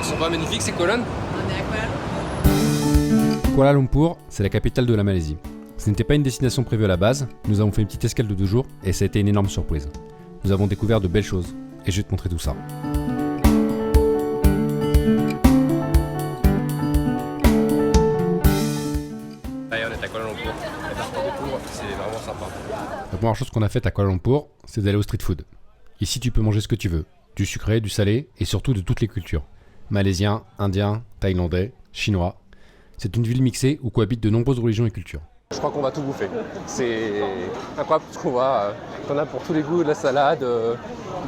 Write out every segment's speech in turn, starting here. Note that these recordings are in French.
Ils sont pas magnifiques ces colonnes? On est à Kuala Lumpur. Kuala Lumpur, c'est la capitale de la Malaisie. Ce n'était pas une destination prévue à la base, nous avons fait une petite escale de 2 jours et ça a été une énorme surprise. Nous avons découvert de belles choses et je vais te montrer tout ça. Allez, on est à Kuala Lumpur. La parcours de tour, c'est vraiment sympa. La première chose qu'on a faite à Kuala Lumpur, c'est d'aller au street food. Ici tu peux manger ce que tu veux, du sucré, du salé et surtout de toutes les cultures. Malaisiens, indiens, thaïlandais, chinois. C'est une ville mixée où cohabitent de nombreuses religions et cultures. Je crois qu'on va tout bouffer. C'est incroyable ce qu'on voit. T'en as pour tous les goûts, de la salade,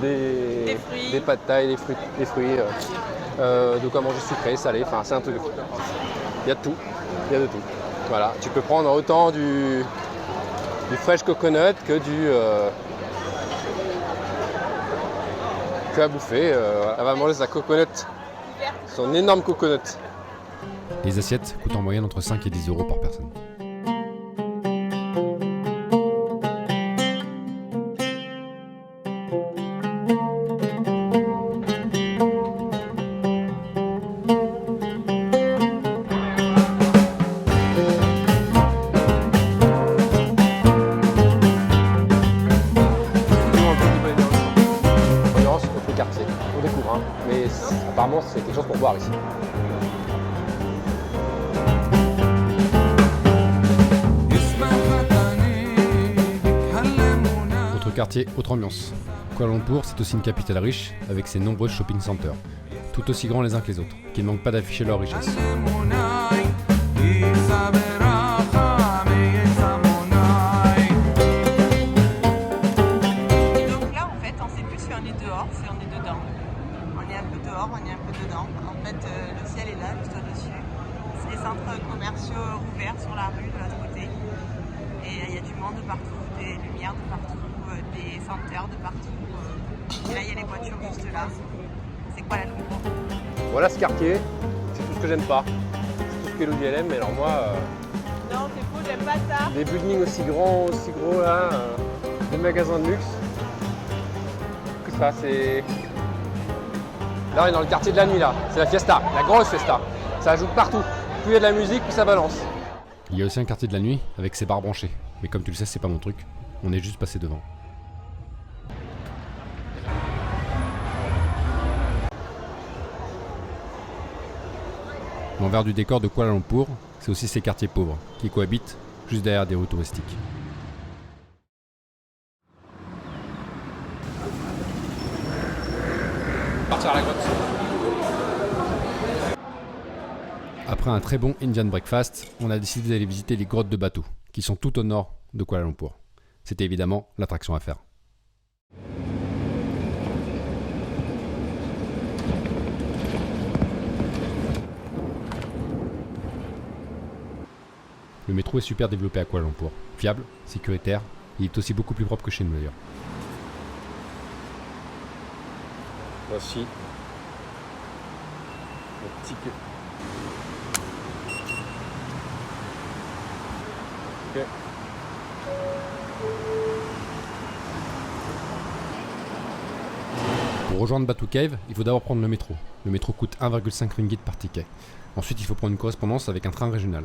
des pâtes de thaï, des fruits, de quoi manger sucré, salé, enfin c'est un truc de fou. Il y a de tout, il y a de tout. Voilà, tu peux prendre autant du fresh coconut que que à bouffer. Elle va manger sa coconut, son énorme coconut. Les assiettes coûtent en moyenne entre 5 et 10 euros par personne. Quartier. On découvre, hein. Mais apparemment c'est quelque chose pour boire ici. Autre quartier, autre ambiance. Kuala Lumpur, c'est aussi une capitale riche avec ses nombreux shopping centers, tout aussi grands les uns que les autres, qui ne manquent pas d'afficher leur richesse. On est un peu dedans. En fait, le ciel est là, juste au-dessus. C'est les centres commerciaux ouverts sur la rue de l'autre côté. Et il y a du monde de partout, des lumières de partout, des senteurs de partout. Et là, il y a les voitures juste là. C'est Kuala Lumpur. Voilà ce quartier, c'est tout ce que j'aime pas. C'est tout ce que Elodie aime, mais alors moi... Non, c'est faux, j'aime pas ça. Des buildings aussi grands, aussi gros là, des magasins de luxe. Tout ça, c'est... Là, on est dans le quartier de la nuit, là. C'est la fiesta, la grosse fiesta. Ça joue partout. Plus il y a de la musique, plus ça balance. Il y a aussi un quartier de la nuit avec ses bars branchés. Mais comme tu le sais, c'est pas mon truc. On est juste passé devant. L'envers du décor de Kuala Lumpur, c'est aussi ces quartiers pauvres qui cohabitent juste derrière des rues touristiques. Partir à la grotte. Après un très bon Indian breakfast, on a décidé d'aller visiter les grottes de Batu, qui sont tout au nord de Kuala Lumpur. C'était évidemment l'attraction à faire. Le métro est super développé à Kuala Lumpur. Fiable, sécuritaire, il est aussi beaucoup plus propre que chez nous d'ailleurs. Voici le ticket. Ok. Pour rejoindre Batu Cave, il faut d'abord prendre le métro. Le métro coûte 1,5 ringgit par ticket. Ensuite, il faut prendre une correspondance avec un train régional,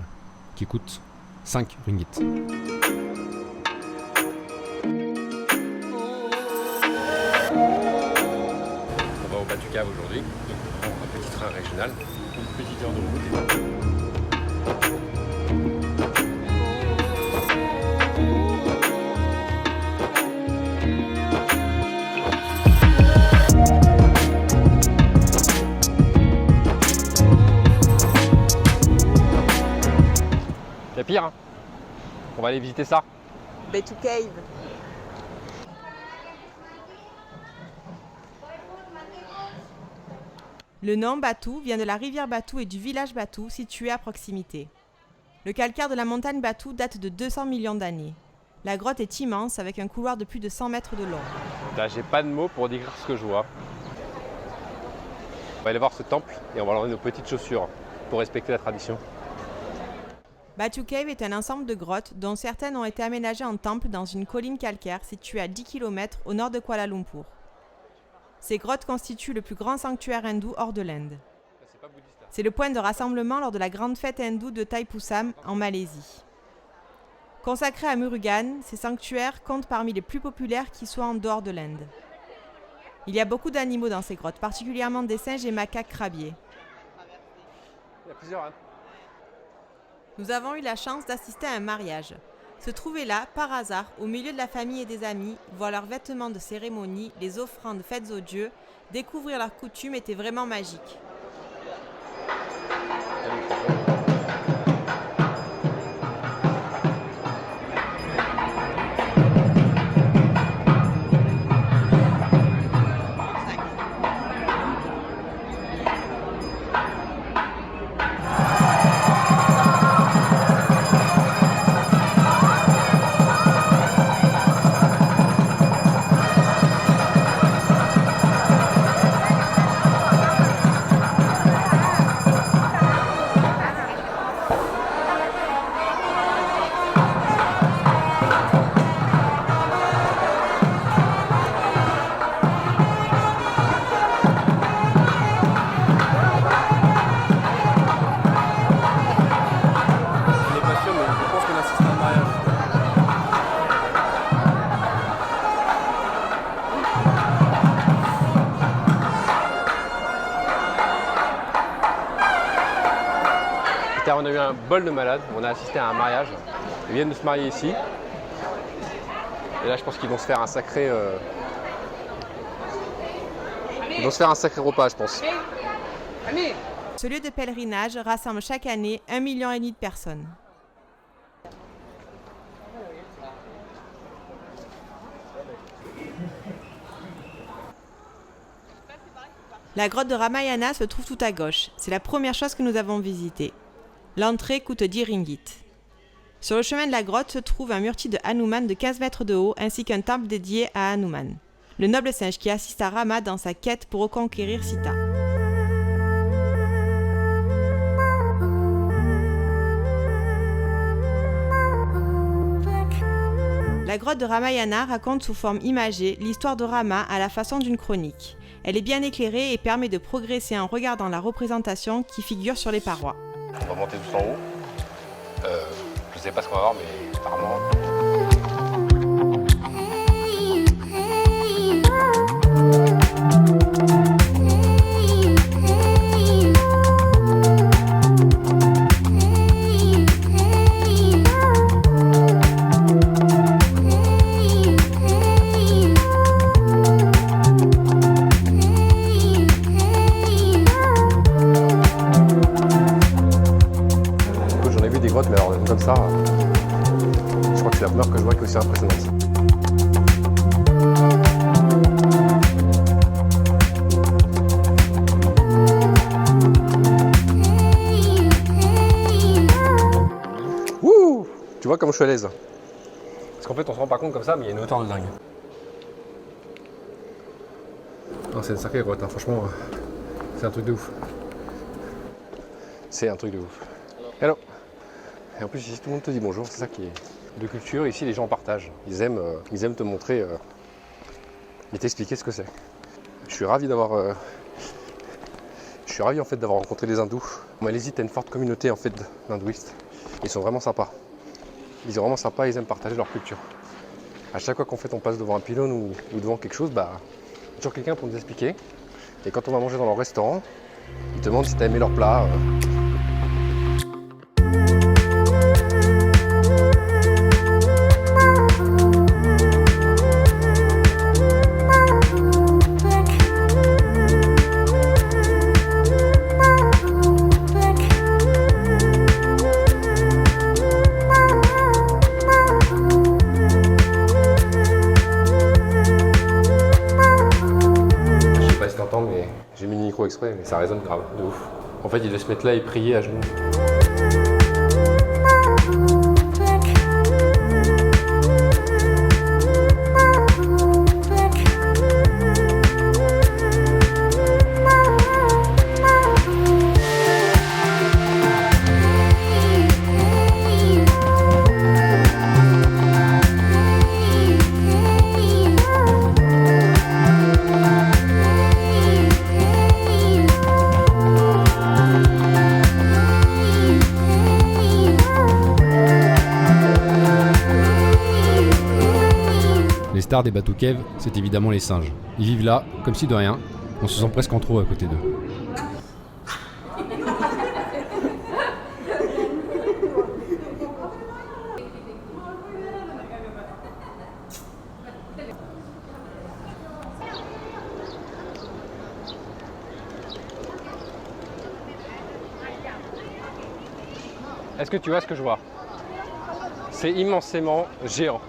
qui coûte 5 ringgit. On va au Batu Cave aujourd'hui. On prend un petit train régional, une petite heure de route. Il y a pire, hein. On va aller visiter ça. Batu Cave. Le nom Batu vient de la rivière Batu et du village Batu situé à proximité. Le calcaire de la montagne Batu date de 200 millions d'années. La grotte est immense avec un couloir de plus de 100 mètres de long. Là, j'ai pas de mots pour décrire ce que je vois. On va aller voir ce temple et on va enlever nos petites chaussures pour respecter la tradition. Batu Cave est un ensemble de grottes dont certaines ont été aménagées en temple dans une colline calcaire située à 10 km au nord de Kuala Lumpur. Ces grottes constituent le plus grand sanctuaire hindou hors de l'Inde. C'est le point de rassemblement lors de la grande fête hindoue de Thaipusam en Malaisie. Consacré à Murugan, ces sanctuaires comptent parmi les plus populaires qui soient en dehors de l'Inde. Il y a beaucoup d'animaux dans ces grottes, particulièrement des singes et macaques crabiers. Il y a plusieurs, hein. Nous avons eu la chance d'assister à un mariage. Se trouver là, par hasard, au milieu de la famille et des amis, voir leurs vêtements de cérémonie, les offrandes faites aux dieux, découvrir leurs coutumes était vraiment magique. On a eu un bol de malade, on a assisté à un mariage. Ils viennent de se marier ici. Et là, je pense qu'ils vont se faire un sacré... Ils vont se faire un sacré repas, je pense. Ce lieu de pèlerinage rassemble chaque année 1,5 million de personnes. La grotte de Ramayana se trouve tout à gauche. C'est la première chose que nous avons visitée. L'entrée coûte 10 ringgits. Sur le chemin de la grotte se trouve un murti de Hanuman de 15 mètres de haut ainsi qu'un temple dédié à Hanuman, le noble singe qui assiste à Rama dans sa quête pour reconquérir Sita. La grotte de Ramayana raconte sous forme imagée l'histoire de Rama à la façon d'une chronique. Elle est bien éclairée et permet de progresser en regardant la représentation qui figure sur les parois. On va monter tout en haut. Je sais pas ce qu'on va voir, mais apparemment... Mais alors comme ça, je crois que c'est la première que je vois qui est aussi impressionnante. Wouh! Tu vois comme je suis à l'aise. Parce qu'en fait on se rend pas compte comme ça, mais il y a une hauteur de dingue. Non, c'est une sacrée grotte, hein. Franchement, c'est un truc de ouf. C'est un truc de ouf. Hello! Et en plus ici tout le monde te dit bonjour, c'est ça qui est de culture. Ici les gens partagent, ils aiment te montrer et t'expliquer ce que c'est. Je suis ravi d'avoir en fait d'avoir rencontré des hindous. En Malaisie t'as une forte communauté en fait d'hindouistes. Ils sont vraiment sympas. Ils sont vraiment sympas, ils aiment partager leur culture. À chaque fois qu'en fait on passe devant un pylône ou devant quelque chose, bah il y a toujours quelqu'un pour nous expliquer. Et quand on va manger dans leur restaurant, ils te demandent si t'as aimé leur plat. Mais j'ai mis le micro exprès, mais ça résonne grave, de ouf. En fait, il devait se mettre là et prier à genoux. star des bateaux cave, c'est évidemment les singes. Ils vivent là, comme si de rien, on se sent presque en trop à côté d'eux. Est-ce que tu vois ce que je vois? C'est immensément géant.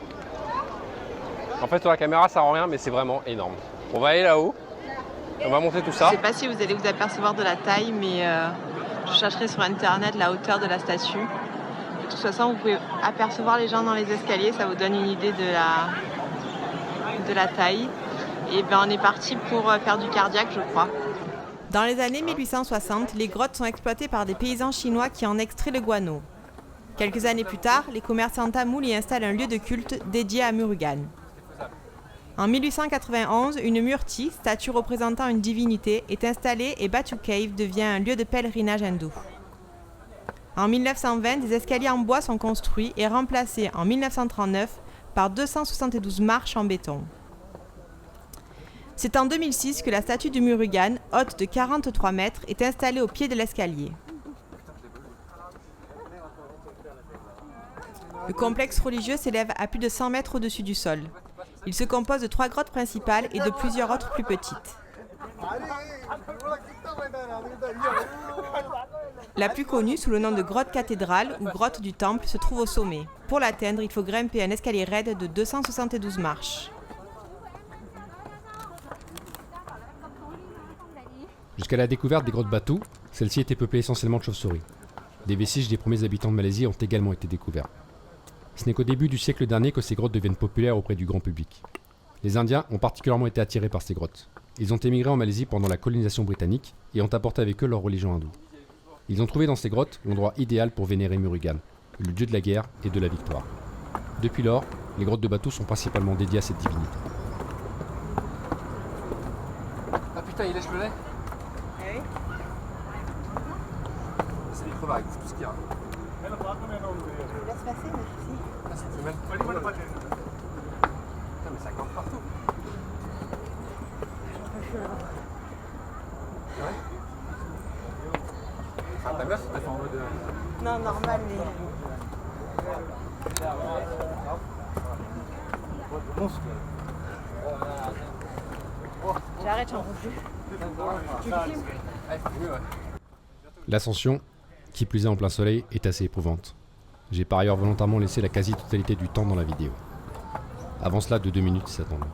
En fait, sur la caméra, ça rend rien, mais c'est vraiment énorme. On va aller là-haut, on va monter tout ça. Je ne sais pas si vous allez vous apercevoir de la taille, mais je chercherai sur internet la hauteur de la statue. De toute façon, vous pouvez apercevoir les gens dans les escaliers, ça vous donne une idée de la taille. Et ben, on est parti pour faire du cardiaque, je crois. Dans les années 1860, les grottes sont exploitées par des paysans chinois qui en extraient le guano. Quelques années plus tard, les commerçants tamouls y installent un lieu de culte dédié à Murugan. En 1891, une murti, statue représentant une divinité, est installée et Batu Cave devient un lieu de pèlerinage hindou. En 1920, des escaliers en bois sont construits et remplacés en 1939 par 272 marches en béton. C'est en 2006 que la statue de Murugan, haute de 43 mètres, est installée au pied de l'escalier. Le complexe religieux s'élève à plus de 100 mètres au-dessus du sol. Il se compose de 3 grottes principales et de plusieurs autres plus petites. La plus connue, sous le nom de grotte cathédrale ou grotte du temple, se trouve au sommet. Pour l'atteindre, il faut grimper un escalier raide de 272 marches. Jusqu'à la découverte des grottes Batu, celles-ci étaient peuplées essentiellement de chauves-souris. Des vestiges des premiers habitants de Malaisie ont également été découverts. Ce n'est qu'au début du siècle dernier que ces grottes deviennent populaires auprès du grand public. Les Indiens ont particulièrement été attirés par ces grottes. Ils ont émigré en Malaisie pendant la colonisation britannique et ont apporté avec eux leur religion hindoue. Ils ont trouvé dans ces grottes l'endroit idéal pour vénérer Murugan, le dieu de la guerre et de la victoire. Depuis lors, les grottes de Batu sont principalement dédiées à cette divinité. Ah putain, il lèche le lait? Oui. C'est des crevards, c'est tout ce qu'il y a. Laisse passer, merci. Ah, ça fait mal. Putain, mais ça corps partout. Ouais. Ah, ta meuf, elle fait en mode. Non, normal, mais... J'arrête, j'en peux plus. Tu filmes ? L'ascension, qui plus est en plein soleil, est assez éprouvante. J'ai par ailleurs volontairement laissé la quasi-totalité du temps dans la vidéo. Avant cela de 2 minutes si ça tombe.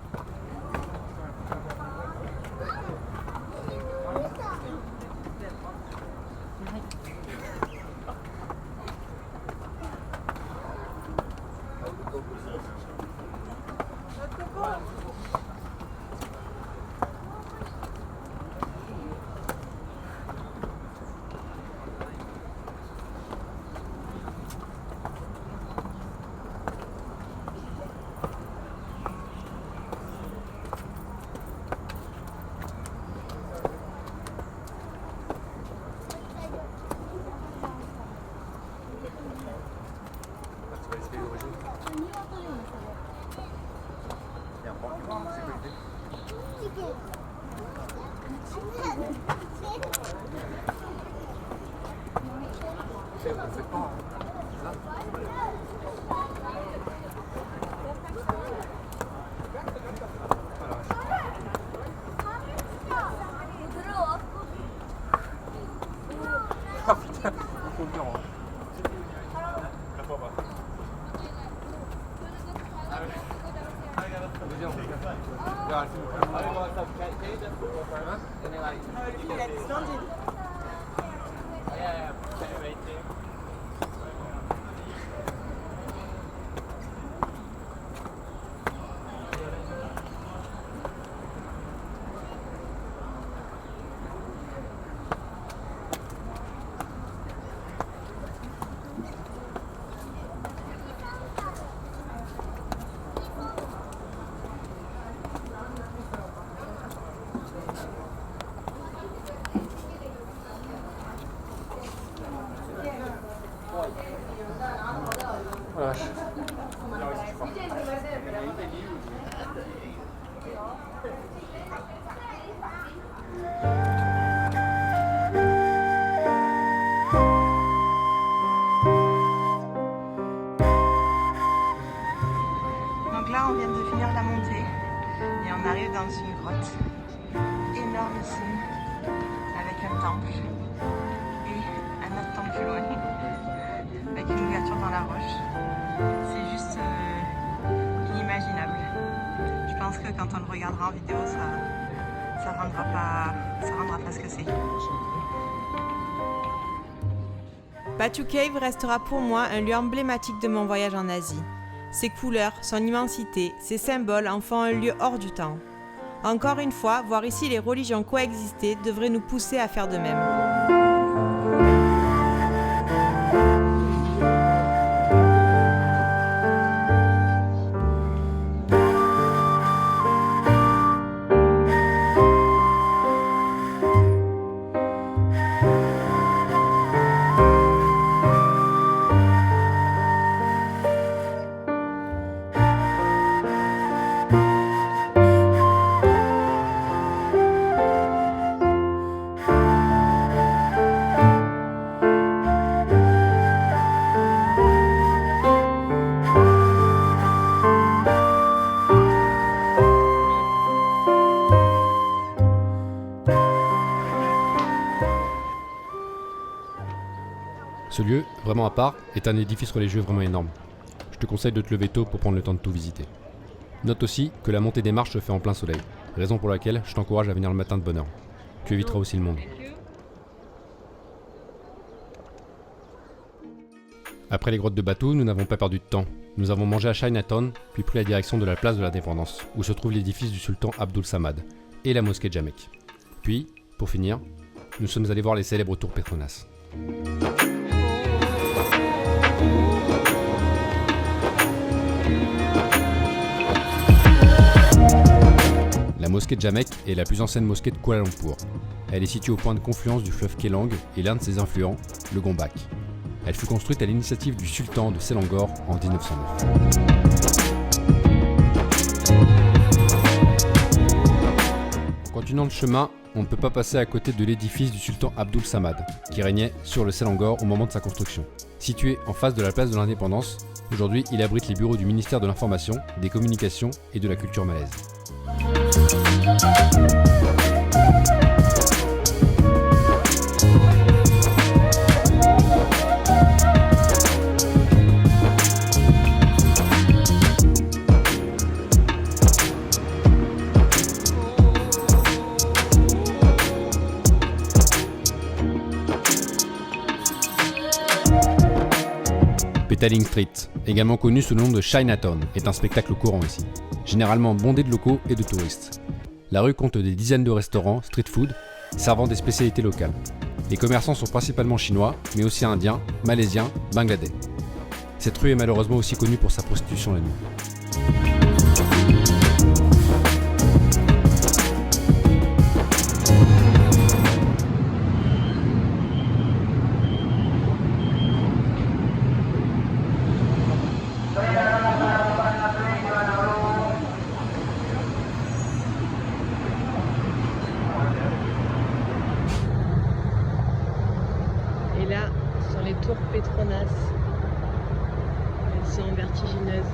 Ah putain, il faut le dire. Oh la vache. temple et un autre temple plus loin avec une ouverture dans la roche. C'est juste inimaginable. Je pense que quand on le regardera en vidéo, ça rendra pas ce que c'est. Batu Cave restera pour moi un lieu emblématique de mon voyage en Asie. Ses couleurs, son immensité, ses symboles en font un lieu hors du temps. Encore une fois, voir ici les religions coexister devrait nous pousser à faire de même. Ce lieu, vraiment à part, est un édifice religieux vraiment énorme. Je te conseille de te lever tôt pour prendre le temps de tout visiter. Note aussi que la montée des marches se fait en plein soleil, raison pour laquelle je t'encourage à venir le matin de bonne heure. Tu éviteras aussi le monde. Après les grottes de Batu, nous n'avons pas perdu de temps. Nous avons mangé à Chinatown, puis pris la direction de la place de l'Indépendance, où se trouve l'édifice du sultan Abdul Samad, et la mosquée Jamek. Puis, pour finir, nous sommes allés voir les célèbres tours Petronas. La mosquée Jamek est la plus ancienne mosquée de Kuala Lumpur. Elle est située au point de confluence du fleuve Kelang et l'un de ses influents, le Gombak. Elle fut construite à l'initiative du sultan de Selangor en 1909. En continuant le chemin, on ne peut pas passer à côté de l'édifice du sultan Abdul Samad, qui régnait sur le Selangor au moment de sa construction. Situé en face de la place de l'Indépendance, aujourd'hui il abrite les bureaux du ministère de l'Information, des Communications et de la Culture malaise. Petaling Street, également connu sous le nom de Chinatown, est un spectacle courant ici, généralement bondé de locaux et de touristes. La rue compte des dizaines de restaurants street food servant des spécialités locales. Les commerçants sont principalement chinois, mais aussi indiens, malaisiens, bangladais. Cette rue est malheureusement aussi connue pour sa prostitution la nuit. Et là, sur les tours Petronas, elles sont vertigineuses,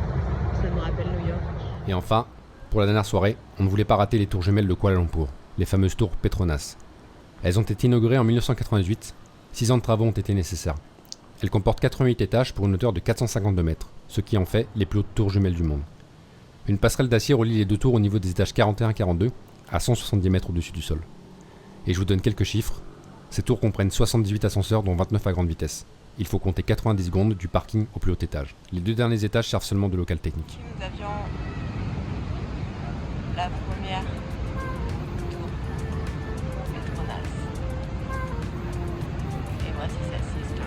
ça me rappelle New York. Et enfin, pour la dernière soirée, on ne voulait pas rater les tours jumelles de Kuala Lumpur, les fameuses tours Petronas. Elles ont été inaugurées en 1998, 6 ans de travaux ont été nécessaires. Elles comportent 88 étages pour une hauteur de 452 mètres, ce qui en fait les plus hautes tours jumelles du monde. Une passerelle d'acier relie les deux tours au niveau des étages 41 et 42, à 170 mètres au-dessus du sol. Et je vous donne quelques chiffres. Ces tours comprennent 78 ascenseurs dont 29 à grande vitesse. Il faut compter 90 secondes du parking au plus haut étage. Les deux derniers étages servent seulement de local technique. Nous avions la première tour Petronas. Et voici celle-ci.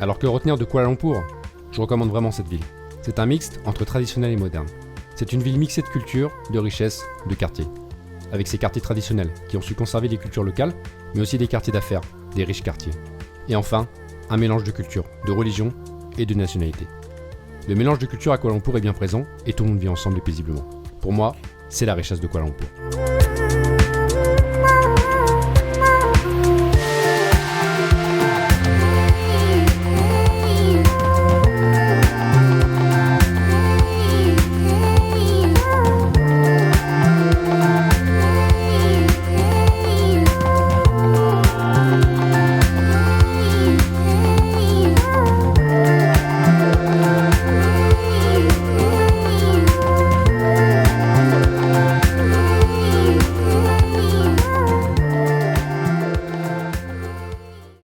Alors que retenir de Kuala Lumpur? Je recommande vraiment cette ville. C'est un mixte entre traditionnel et moderne. C'est une ville mixée de culture, de richesse, de quartiers. Avec ses quartiers traditionnels qui ont su conserver les cultures locales, mais aussi des quartiers d'affaires, des riches quartiers. Et enfin, un mélange de culture, de religion et de nationalité. Le mélange de culture à Kuala Lumpur est bien présent et tout le monde vit ensemble et paisiblement. Pour moi, c'est la richesse de Kuala Lumpur.